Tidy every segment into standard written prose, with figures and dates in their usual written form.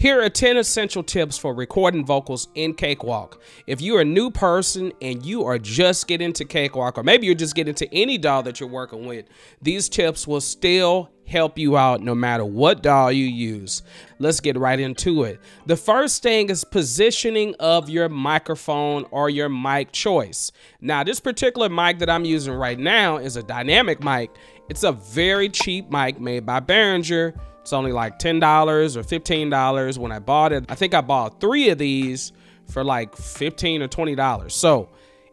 Here are 10 essential tips for recording vocals in Cakewalk. If you're a new person and you are just getting into Cakewalk, or maybe you're just getting into any DAW that you're working with, these tips will still help you out no matter what DAW you use. Let's get right into it. The first thing is positioning of your microphone or your mic choice. Now, this particular mic that I'm using right now is a dynamic mic. It's a very cheap mic made by Behringer. It's only like $10 or $15 when I bought it. I think I bought 3 of these for like $15 or $20. So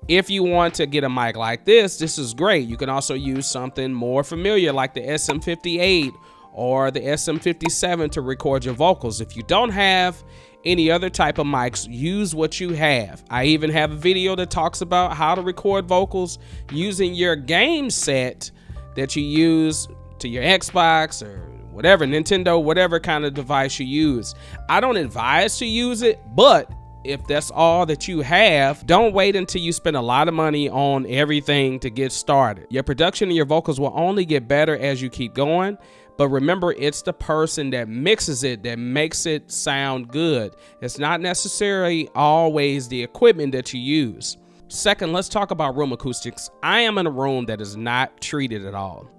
if you want to get a mic like this is great. You can also use something more familiar like the SM58 or the SM57 to record your vocals. If you don't have any other type of mics, use what you have. I even have a video that talks about how to record vocals using your game set that you use to your Xbox or whatever, Nintendo, whatever kind of device you use. I don't advise to use it, but if that's all that you have, don't wait until you spend a lot of money on everything to get started. Your production and your vocals will only get better as you keep going, but remember, it's the person that mixes it that makes it sound good. It's not necessarily always the equipment that you use. Second, let's talk about room acoustics. I am in a room that is not treated at all.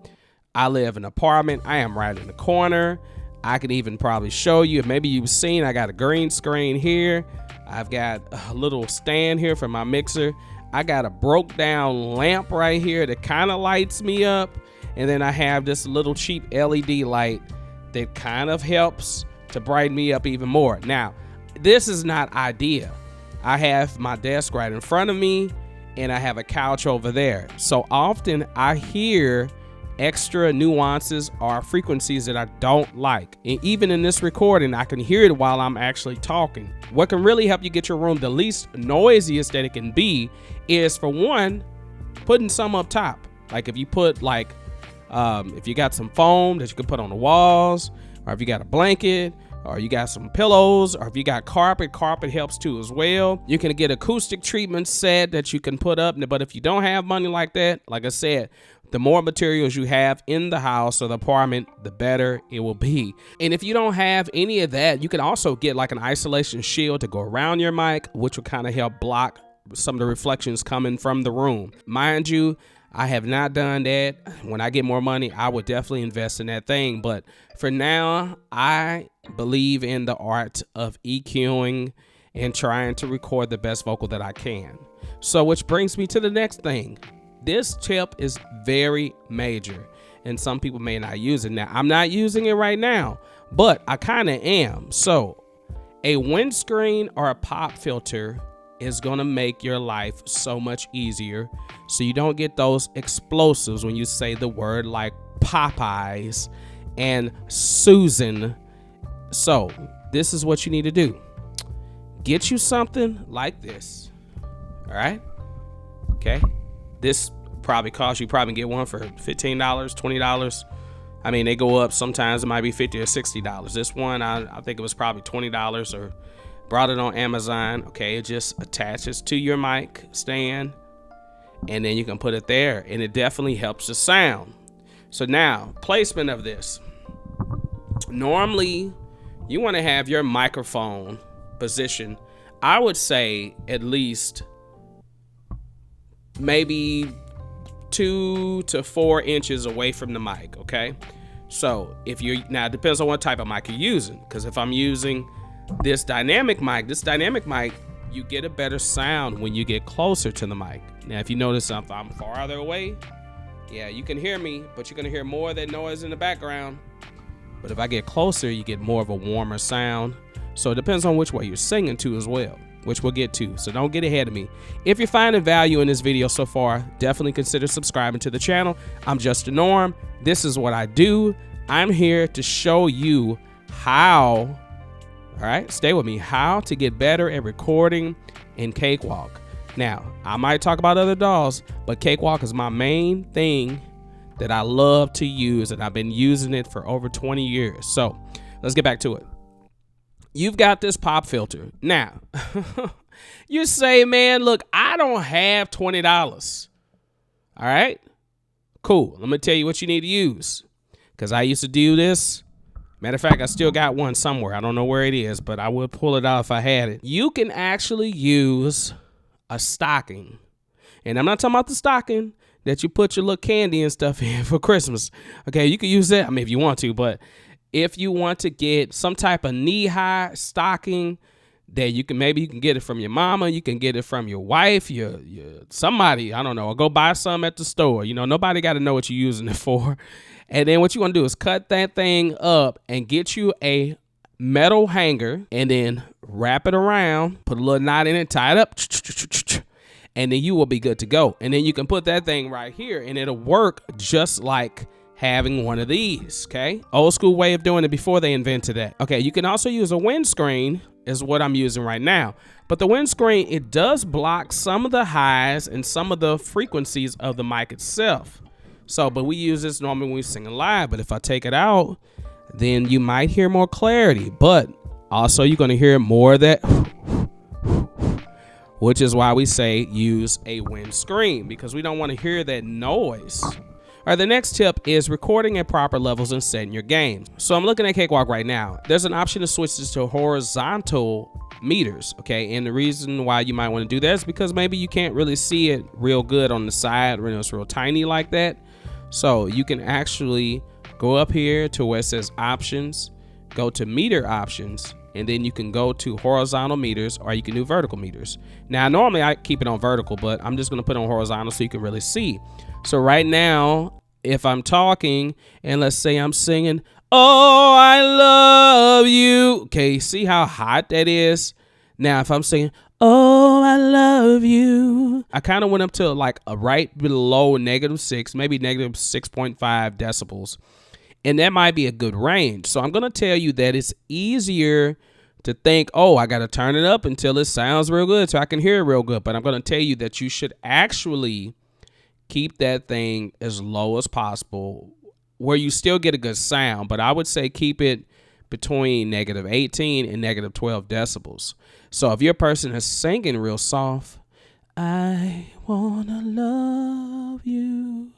I live in an apartment. I am right in the corner. I can even probably show you, maybe you've seen, I got a green screen here. I've got a little stand here for my mixer. I got a broke down lamp right here that kind of lights me up. And then I have this little cheap LED light that kind of helps to brighten me up even more. Now, this is not ideal. I have my desk right in front of me and I have a couch over there. So often I hear extra nuances or frequencies that I don't like. And even in this recording, I can hear it while I'm actually talking. What can really help you get your room the least noisiest that it can be is, for one, putting some up top. Like if you put like, if you got some foam that you can put on the walls, or if you got a blanket, or you got some pillows, or if you got carpet helps too as well. You can get acoustic treatment set that you can put up, but if you don't have money like that, like I said, the more materials you have in the house or the apartment, the better it will be. And if you don't have any of that, you can also get like an isolation shield to go around your mic, which will kind of help block some of the reflections coming from the room. Mind you, I have not done that. When I get more money, I would definitely invest in that thing. But for now, I believe in the art of EQing and trying to record the best vocal that I can. So which brings me to the next thing. This tip is very major and some people may not use it. Now, I'm not using it right now, but I kind of am. So a windscreen or a pop filter is going to make your life so much easier, so you don't get those explosives when you say the word like Popeyes and Susan. So this is what you need to do. Get you something like this. All right. Okay. This probably costs you, probably get one for $15, $20. I mean, they go up. Sometimes it might be $50 or $60. This one, I think it was probably $20, or brought it on Amazon. Okay, it just attaches to your mic stand and then you can put it there, and it definitely helps the sound. So now, placement of this. Normally, you want to have your microphone position, I would say at least maybe 2 to 4 inches away from the mic, okay? So if you're, now it depends on what type of mic you're using, because if I'm using this dynamic mic, you get a better sound when you get closer to the mic. Now, if you notice if I'm farther away, yeah, you can hear me, but you're gonna hear more of that noise in the background. But if I get closer, you get more of a warmer sound. So it depends on which way you're singing to as well, which we'll get to. So don't get ahead of me. If you're finding value in this video so far, definitely consider subscribing to the channel. I'm Just a Norm. This is what I do. I'm here to show you how, all right, stay with me, how to get better at recording in Cakewalk. Now, I might talk about other DAWs, but Cakewalk is my main thing that I love to use, and I've been using it for over 20 years. So let's get back to it. You've got this pop filter. Now, you say, man, look, I don't have $20. All right, cool. Let me tell you what you need to use, because I used to do this Matter of fact, I still got one somewhere. I don't know where it is, but I would pull it out if I had it. You can actually use a stocking. And I'm not talking about the stocking that you put your little candy and stuff in for Christmas. Okay, you can use that, I mean, if you want to, but if you want to get some type of knee-high stocking that you can get it from your mama, you can get it from your wife, your somebody, I don't know, or go buy some at the store. You know, nobody got to know what you're using it for. And then what you want to do is cut that thing up and get you a metal hanger and then wrap it around, put a little knot in it, tie it up, and then you will be good to go. And then you can put that thing right here and it'll work just like having one of these, okay? Old school way of doing it before they invented that. Okay, you can also use a windscreen is what I'm using right now. But the windscreen, it does block some of the highs and some of the frequencies of the mic itself. So, but we use this normally when we're singing live, but if I take it out, then you might hear more clarity, but also you're gonna hear more of that, which is why we say use a windscreen, because we don't wanna hear that noise. All right, the next tip is recording at proper levels and setting your gain. So I'm looking at Cakewalk right now. There's an option to switch this to horizontal meters, okay? And the reason why you might want to do that is because maybe you can't really see it real good on the side when it's real tiny like that. So you can actually go up here to where it says options, go to meter options, and then you can go to horizontal meters, or you can do vertical meters. Now, normally I keep it on vertical, but I'm just gonna put it on horizontal so you can really see. So right now, if I'm talking and let's say I'm singing, "Oh, I love you." Okay, see how hot that is? Now, if I'm singing, "Oh, I love you," I kind of went up to like a right below -6, maybe -6.5 decibels. And that might be a good range. So I'm going to tell you that it's easier to think, oh, I got to turn it up until it sounds real good so I can hear it real good. But I'm going to tell you that you should actually keep that thing as low as possible where you still get a good sound. But I would say keep it between -18 and -12 decibels. So if your person is singing real soft, "I wanna love you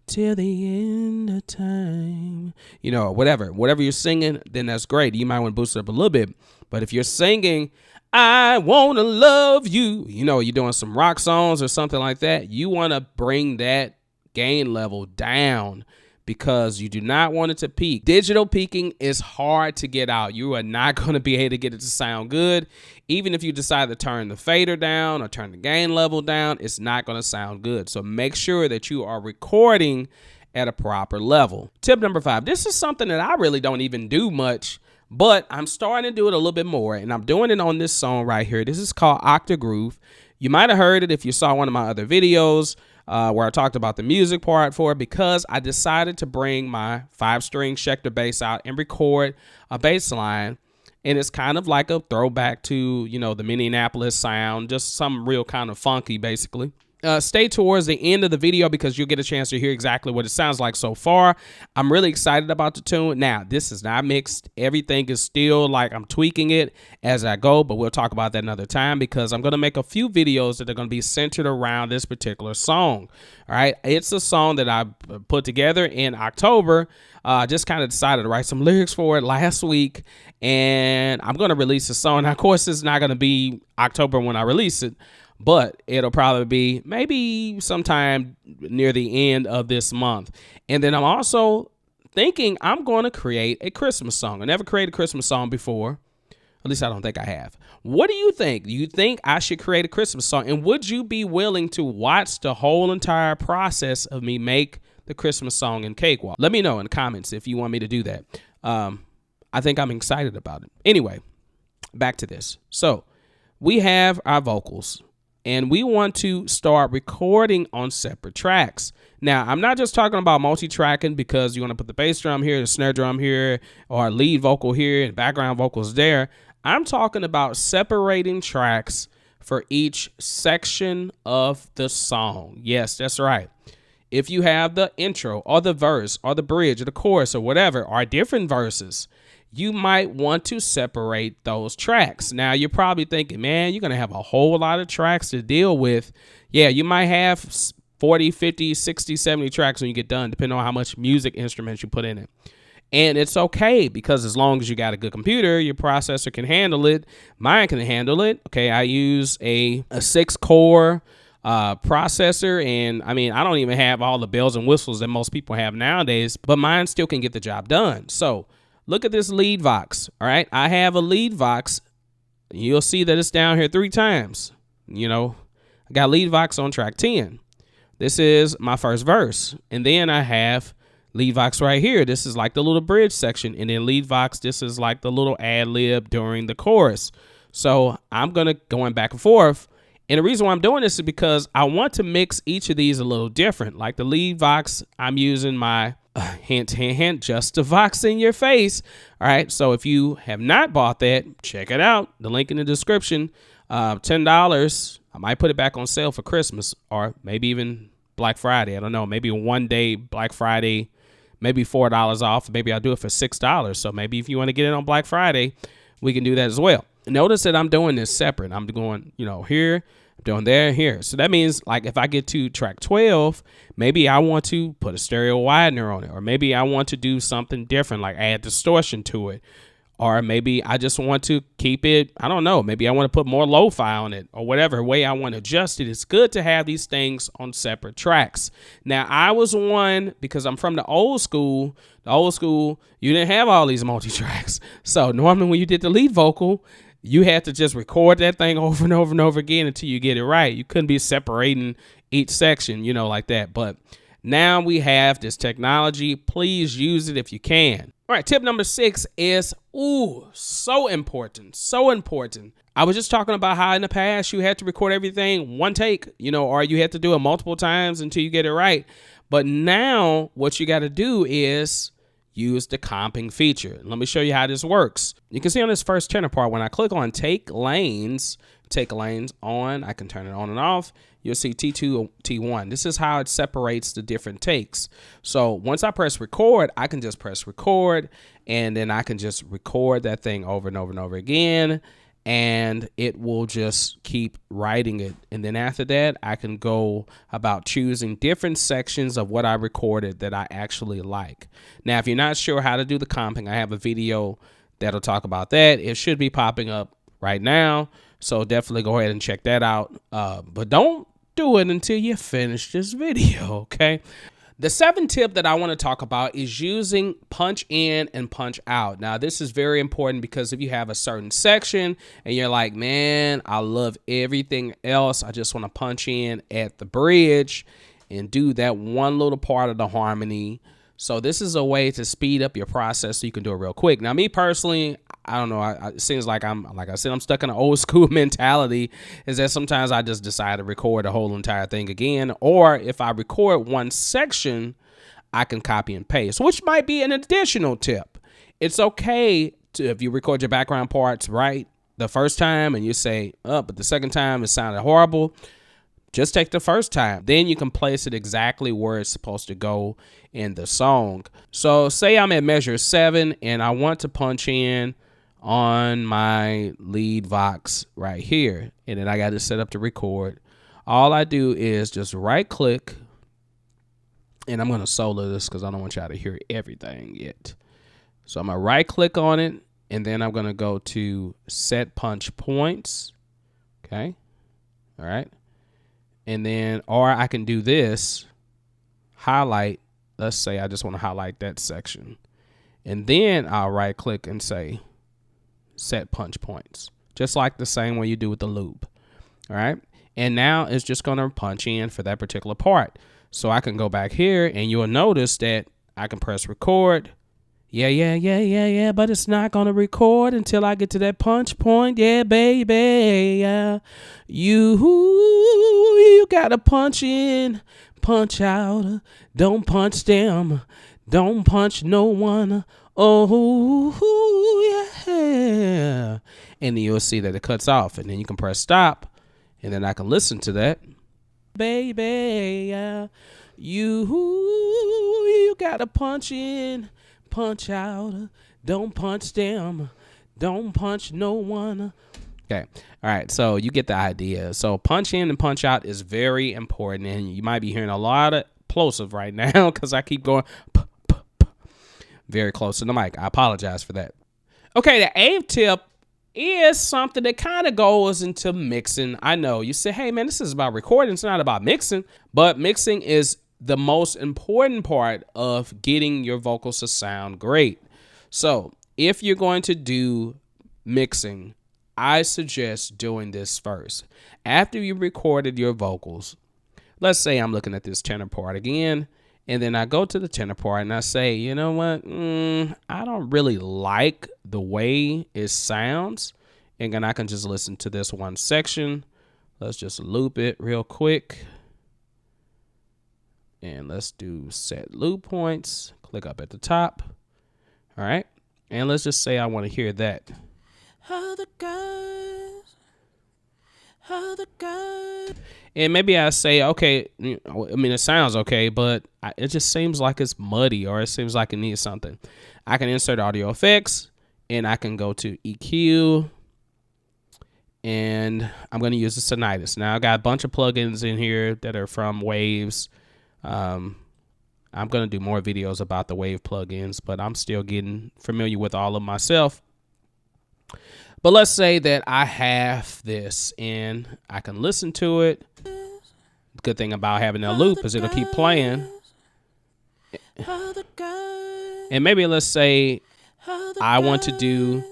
till the end of time," you know, whatever you're singing, then that's great. You might want to boost it up a little bit. But if you're singing, "I wanna love you," you know, you're doing some rock songs or something like that, you want to bring that gain level down because you do not want it to peak. Digital peaking is hard to get out. You are not going to be able to get it to sound good. Even if you decide to turn the fader down or turn the gain level down, it's not going to sound good. So make sure that you are recording at a proper level. Tip number 5. This is something that I really don't even do much, but I'm starting to do it a little bit more, and I'm doing it on this song right here. This is called Octagroove. You might have heard it if you saw one of my other videos where I talked about the music part for it, because I decided to bring my 5-string Schecter bass out and record a bass line. And it's kind of like a throwback to, you know, the Minneapolis sound, just some real kind of funky, basically. Stay towards the end of the video because you'll get a chance to hear exactly what it sounds like so far. I'm really excited about the tune. Now, this is not mixed. Everything is still like I'm tweaking it as I go, but we'll talk about that another time because I'm going to make a few videos that are going to be centered around this particular song. All right. It's a song that I put together in October. Just kind of decided to write some lyrics for it last week, and I'm going to release the song. Now, of course, it's not going to be October when I release it, but it'll probably be maybe sometime near the end of this month. And then I'm also thinking I'm going to create a Christmas song. I never created a Christmas song before. At least I don't think I have. What do you think? Do you think I should create a Christmas song? And would you be willing to watch the whole entire process of me make the Christmas song in Cakewalk? Let me know in the comments if you want me to do that. I think I'm excited about it. Anyway, back to this. So we have our vocals, and we want to start recording on separate tracks. Now, I'm not just talking about multi-tracking because you want to put the bass drum here, the snare drum here, or lead vocal here, and background vocals there. I'm talking about separating tracks for each section of the song. Yes, that's right. If you have the intro or the verse or the bridge or the chorus or whatever, or different verses, you might want to separate those tracks. Now, you're probably thinking, man, you're going to have a whole lot of tracks to deal with. Yeah, you might have 40, 50, 60, 70 tracks when you get done, depending on how much music instruments you put in it. And it's okay, because as long as you got a good computer, your processor can handle it. Mine can handle it. Okay, I use a 6-core processor, and I mean, I don't even have all the bells and whistles that most people have nowadays, but mine still can get the job done. So look at this lead vox. All right, I have a lead vox. You'll see that it's down here 3 times. You know, I got lead vox on track 10. This is my first verse, and then I have lead vox right here. This is like the little bridge section, and then lead vox, this is like the little ad lib during the chorus. So I'm going back and forth. And the reason why I'm doing this is because I want to mix each of these a little different. Like the lead vox, I'm using my hint, hint, hint, just to vox in your face. All right. So if you have not bought that, check it out. The link in the description. $10. I might put it back on sale for Christmas, or maybe even Black Friday. I don't know. Maybe one day Black Friday, maybe $4 off. Maybe I'll do it for $6. So maybe if you want to get it on Black Friday, we can do that as well. Notice that I'm doing this separate. I'm going, you know, here, I'm doing there, here. So that means, like, if I get to track 12, maybe I want to put a stereo widener on it, or maybe I want to do something different, like add distortion to it, or maybe I just want to keep it, I don't know, maybe I want to put more lo-fi on it, or whatever way I want to adjust it. It's good to have these things on separate tracks. Now, I was one, because I'm from the old school, you didn't have all these multi-tracks. So normally when you did the lead vocal, you had to just record that thing over and over and over again until you get it right. You couldn't be separating each section, you know, like that. But now we have this technology. Please use it if you can. All right, tip number 6 is, so important, so important. I was just talking about how in the past you had to record everything one take, you know, or you had to do it multiple times until you get it right. But now what you got to do is use the comping feature. Let me show you how this works. You can see on this first tenor part, when I click on take lanes on, I can turn it on and off. You'll see T2, T1. This is how it separates the different takes. So once I press record, I can just press record, and then I can just record that thing over and over and over again, and it will just keep writing it. And then after that, I can go about choosing different sections of what I recorded that I actually like. Now, if you're not sure how to do the comping, I have a video that'll talk about that. It should be popping up right now, so definitely go ahead and check that out. But don't do it until you finish this video, okay? The 7th tip that I want to talk about is using punch in and punch out. Now, this is very important, because if you have a certain section and you're like, man, I love everything else, I just want to punch in at the bridge and do that one little part of the harmony. So this is a way to speed up your process so you can do it real quick. Now, me personally, I don't know. It seems like like I said, I'm stuck in an old school mentality, is that sometimes I just decide to record the whole entire thing again. Or if I record one section, I can copy and paste, which might be an additional tip. It's okay to, if you record your background parts right the first time and you say, but the second time it sounded horrible, just take the first time. Then you can place it exactly where it's supposed to go in the song. So say I'm at measure 7 and I want to punch in on my lead vox right here, and then I got it set up to record. All I do is just right click, and I'm going to solo this because I don't want y'all to hear everything yet. So I'm going to right click on it, and then I'm going to go to set punch points. Okay. All right. And then, or I can do this, highlight. Let's say I just want to highlight that section, and then I'll right click and say set punch points, just like the same way you do with the loop. All right. And now it's just going to punch in for that particular part. So I can go back here, and you'll notice that I can press record. Yeah. But it's not going to record until I get to that punch point. Yeah, baby. Yeah. You got to punch in, punch out. Don't punch them. Don't punch no one. Oh, yeah. And then you'll see that it cuts off, and then you can press stop, and then I can listen to that. Baby, yeah. You gotta punch in, punch out. Don't punch them. Don't punch no one. Okay. All right. So you get the idea. So punch in and punch out is very important, and you might be hearing a lot of plosive right now because I keep going. very close to the mic. I apologize for that. Okay, the eighth tip is something that kind of goes into mixing. I know you say, hey man, this is about recording, it's not about mixing, but mixing is the most important part of getting your vocals to sound great. So if you're going to do mixing, I suggest doing this first. After you recorded your vocals, let's say I'm looking at this tenor part again, and then I go to the tenor part and I say, you know what, I don't really like the way it sounds. And then I can just listen to this one section. Let's just loop it real quick. And let's do set loop points. Click up at the top. All right. And let's just say I want to hear that. And maybe I say, okay, I mean, it sounds okay, but it just seems like it's muddy, or it seems like it needs something. I can insert audio effects, and I can go to EQ, and I'm going to use the Sonitis. Now I got a bunch of plugins in here that are from Waves. I'm going to do more videos about the Wave plugins, but I'm still getting familiar with all of them myself. But let's say that I have this and I can listen to it. The good thing about having a loop is it'll keep playing. And maybe let's say I want to do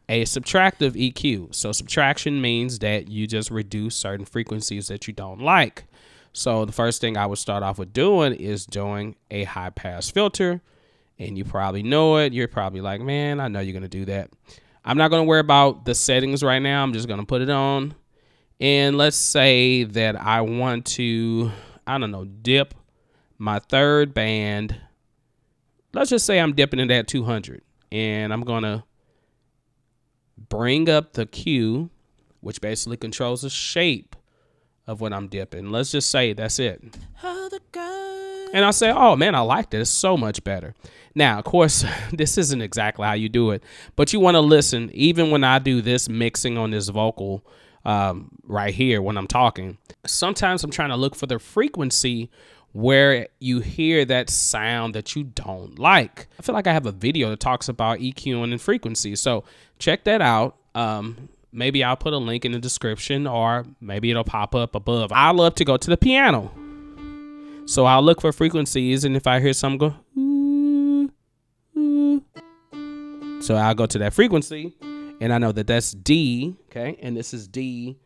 a subtractive EQ. So subtraction means that you just reduce certain frequencies that you don't like. So the first thing I would start off with doing is doing a high pass filter. And you probably know it. You're probably like, man, I know you're going to do that. I'm not going to worry about the settings right now. I'm just going to put it on. And let's say that I want to, I don't know, dip my third band. Let's just say I'm dipping it at 200. And I'm going to bring up the Q, which basically controls the shape of what I'm dipping. Let's just say that's it. And I say, oh man, I like this so much better. Now, of course, this isn't exactly how you do it, but you want to listen. Even when I do this mixing on this vocal right here when I'm talking, sometimes I'm trying to look for the frequency where you hear that sound that you don't like. I feel like I have a video that talks about EQing and frequency. So check that out. Maybe I'll put a link in the description, or maybe it'll pop up above. I love to go to the piano. So I'll look for frequencies, and if I hear something go, ooh, ooh. So I'll go to that frequency, and I know that that's D, okay? And this is D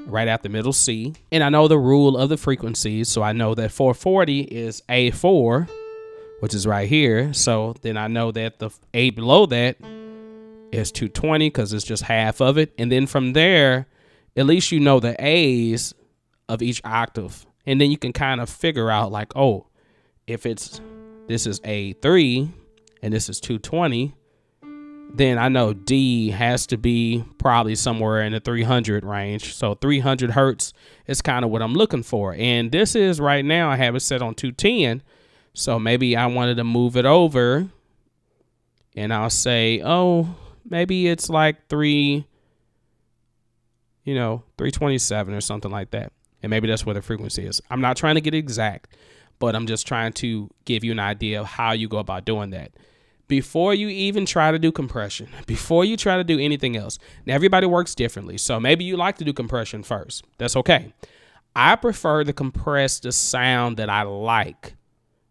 right after middle C. And I know the rule of the frequencies, so I know that 440 is A4, which is right here. So then I know that the A below that is 220 because it's just half of it. And then from there, at least you know the A's of each octave. And then you can kind of figure out like, oh, if this is A3 and this is 220, then I know D has to be probably somewhere in the 300 range. So 300 hertz is kind of what I'm looking for. And this is right now, I have it set on 210. So maybe I wanted to move it over, and I'll say, oh, maybe it's like 327 or something like that. And maybe that's where the frequency is. I'm not trying to get exact, but I'm just trying to give you an idea of how you go about doing that. Before you even try to do compression, before you try to do anything else. Now, everybody works differently. So maybe you like to do compression first. That's okay. I prefer to compress the sound that I like.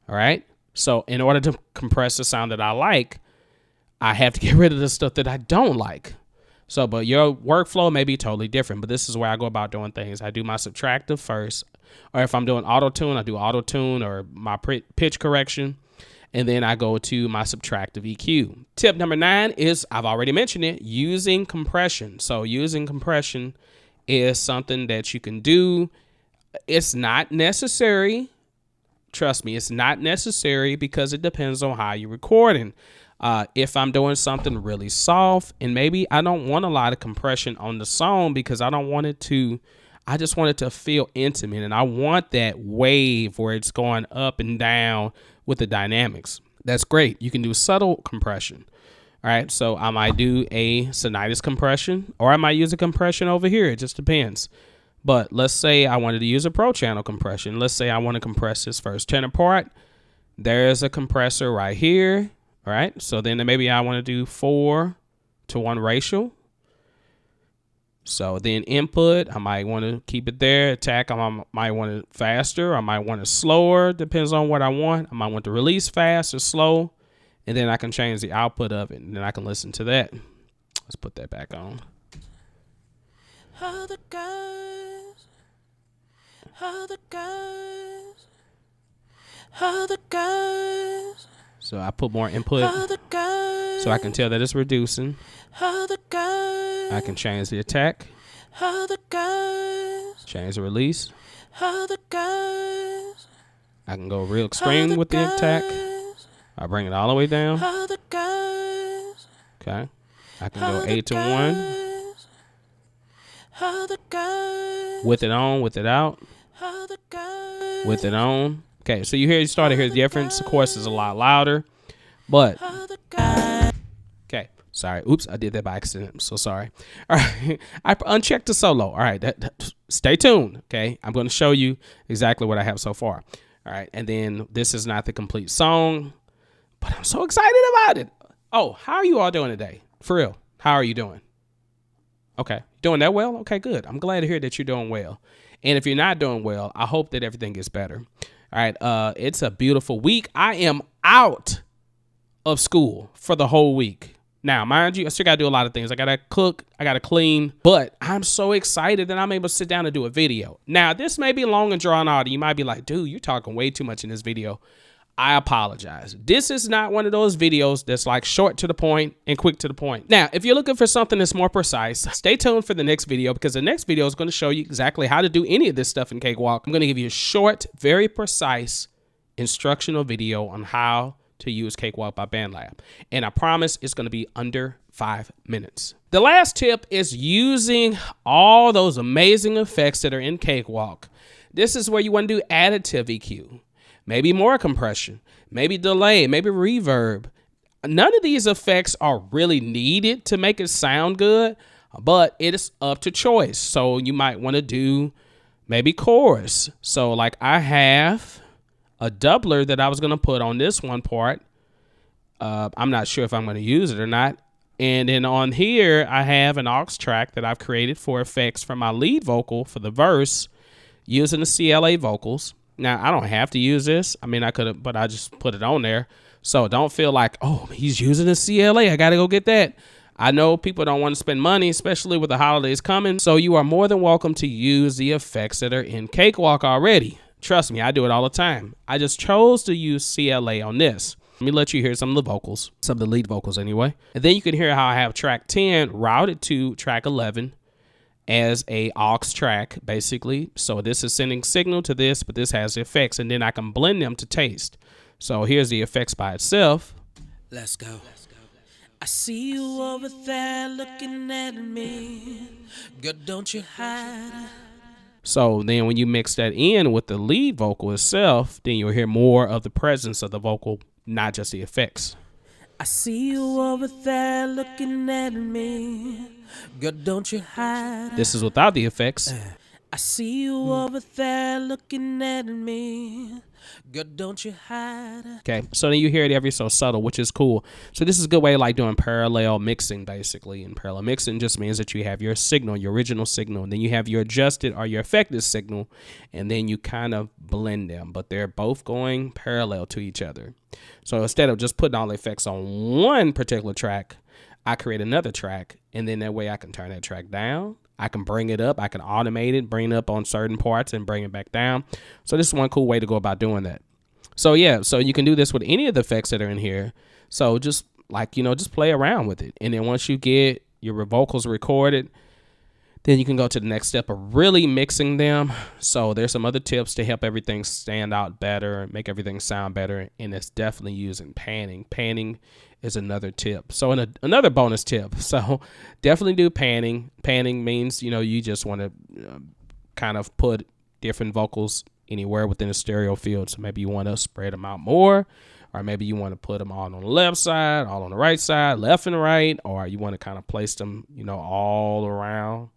All right. So in order to compress the sound that I like, I have to get rid of the stuff that I don't like. So, but your workflow may be totally different, but this is where I go about doing things. I do my subtractive first, or if I'm doing auto tune, I do auto tune or my pitch correction. And then I go to my subtractive EQ. Tip number 9 is, I've already mentioned it, using compression. So using compression is something that you can do. It's not necessary. Trust me, it's not necessary because it depends on how you're recording. If I'm doing something really soft, and maybe I don't want a lot of compression on the song because I don't want it to, I just want it to feel intimate, and I want that wave where it's going up and down with the dynamics. That's great. You can do subtle compression. All right. So I might do a Sonitis compression, or I might use a compression over here. It just depends. But let's say I wanted to use a pro channel compression. Let's say I want to compress this first tenor part. There's a compressor right here. All right. So then maybe I want to do 4:1 ratio. So then input, I might want to keep it there. Attack, I might want it faster. I might want it slower. Depends on what I want. I might want the release fast or slow. And then I can change the output of it. And then I can listen to that. Let's put that back on. Other guys. So I put more input so I can tell that it's reducing. I can change the attack, change the release. I can go real extreme with the attack. I bring it all the way down. Okay. I can go 8:1. With it on, with it out. With it on. Okay, so you start to hear the difference. Of course, it's a lot louder, but okay. Sorry. Oops, I did that by accident. I'm so sorry. All right, I unchecked the solo. All right, stay tuned. Okay, I'm going to show you exactly what I have so far. All right, and then this is not the complete song, but I'm so excited about it. Oh, how are you all doing today? For real, how are you doing? Okay, doing that well? Okay, good. I'm glad to hear that you're doing well. And if you're not doing well, I hope that everything gets better. All right, it's a beautiful week. I am out of school for the whole week. Now, mind you, I still got to do a lot of things. I got to cook, I got to clean, but I'm so excited that I'm able to sit down and do a video. Now, this may be long and drawn out. You might be like, dude, you're talking way too much in this video. I apologize. This is not one of those videos that's like short to the point and quick to the point. Now, if you're looking for something that's more precise, stay tuned for the next video, because the next video is going to show you exactly how to do any of this stuff in Cakewalk. I'm going to give you a short, very precise instructional video on how to use Cakewalk by Bandlab. And I promise it's going to be under 5 minutes. The last tip is using all those amazing effects that are in Cakewalk. This is where you want to do additive EQ. Maybe more compression, maybe delay, maybe reverb. None of these effects are really needed to make it sound good, but it is up to choice. So you might want to do maybe chorus. So like I have a doubler that I was going to put on this one part. I'm not sure if I'm going to use it or not. And then on here, I have an aux track that I've created for effects for my lead vocal for the verse using the CLA vocals. Now, I don't have to use this. I mean, I could have, but I just put it on there. So don't feel like, oh, he's using a CLA. I got to go get that. I know people don't want to spend money, especially with the holidays coming. So you are more than welcome to use the effects that are in Cakewalk already. Trust me, I do it all the time. I just chose to use CLA on this. Let me let you hear some of the vocals, some of the lead vocals anyway. And then you can hear how I have track 10 routed to track 11. As a aux track, basically. So this is sending signal to this, but this has the effects, and then I can blend them to taste. So here's the effects by itself. Let's go. I see you over there looking at me. Good, don't you hide. So then when you mix that in with the lead vocal itself, then you'll hear more of the presence of the vocal, not just the effects. I see you over there looking at me. Good, don't you hide. This is without the effects. I see you over there looking at me. Good, don't you hide. Okay, so then you hear it every so subtle, which is cool. So this is a good way of like doing parallel mixing, basically. And parallel mixing just means that you have your signal, your original signal, and then you have your adjusted or your affected signal, and then you kind of blend them, but they're both going parallel to each other. So instead of just putting all the effects on one particular track, I create another track, and then that way I can turn that track down. I can bring it up. I can automate it, bring it up on certain parts and bring it back down. So this is one cool way to go about doing that. So yeah, so you can do this with any of the effects that are in here. So just like, you know, just play around with it. And then once you get your vocals recorded, then you can go to the next step of really mixing them. So there's some other tips to help everything stand out better, make everything sound better. And it's definitely using panning. Panning is another tip. So another bonus tip. So definitely do panning. Panning means, you know, you just want to kind of put different vocals anywhere within a stereo field. So maybe you want to spread them out more, or maybe you want to put them all on the left side, all on the right side, left and right, or you want to kind of place them, you know, all around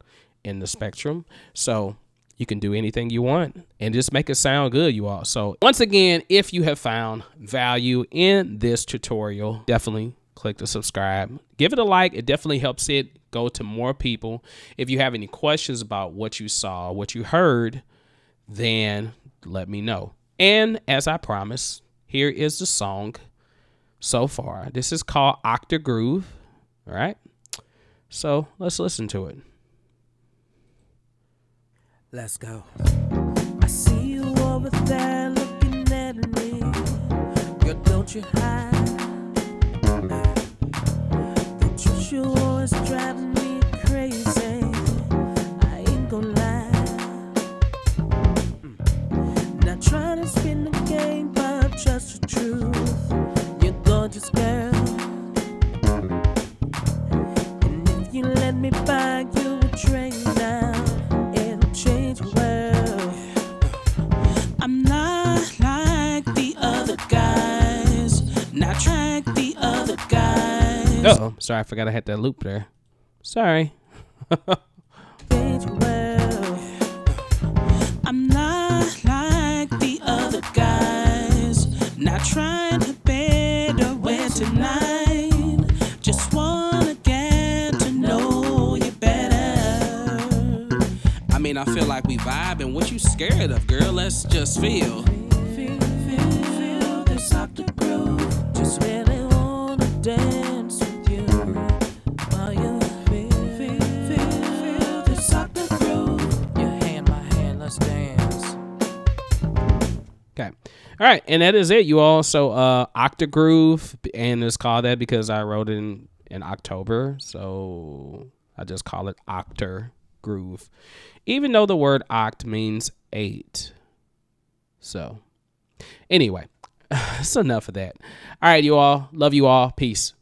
in the spectrum. So you can do anything you want and just make it sound good, you all. So once again, if you have found value in this tutorial, definitely click the subscribe. Give it a like. It definitely helps it go to more people. If you have any questions about what you saw, what you heard, then let me know. And as I promised, here is the song so far. This is called Octagroove. All right. So let's listen to it. Let's go. I see you over there looking at me. Girl, don't you hide. The truth you always driving me crazy. I ain't gonna lie. Not trying to spin the game, but just the truth. You're gorgeous, girl. And if you let me buy you a drink now, change the world. I'm not like the other guys. Not like the other guys. Uh-oh. Sorry, I forgot I had that loop there. Sorry. Change the world. I'm not like the other guys. Not trying to bed or wear tonight. Just wanna get to know you better. I mean, I feel like we vibing. What you scared of, girl? Let's just feel. Feel this octagroove. Just really wanna dance with you. While you feel this octagroove. Your hand, my hand, let's dance. Okay. All right. And that is it, you all. So Octagroove, and it's called that because I wrote it in October. So I just call it Octagroove. Even though the word oct means 8. So anyway, that's enough of that. All right, you all. Love you all. Peace.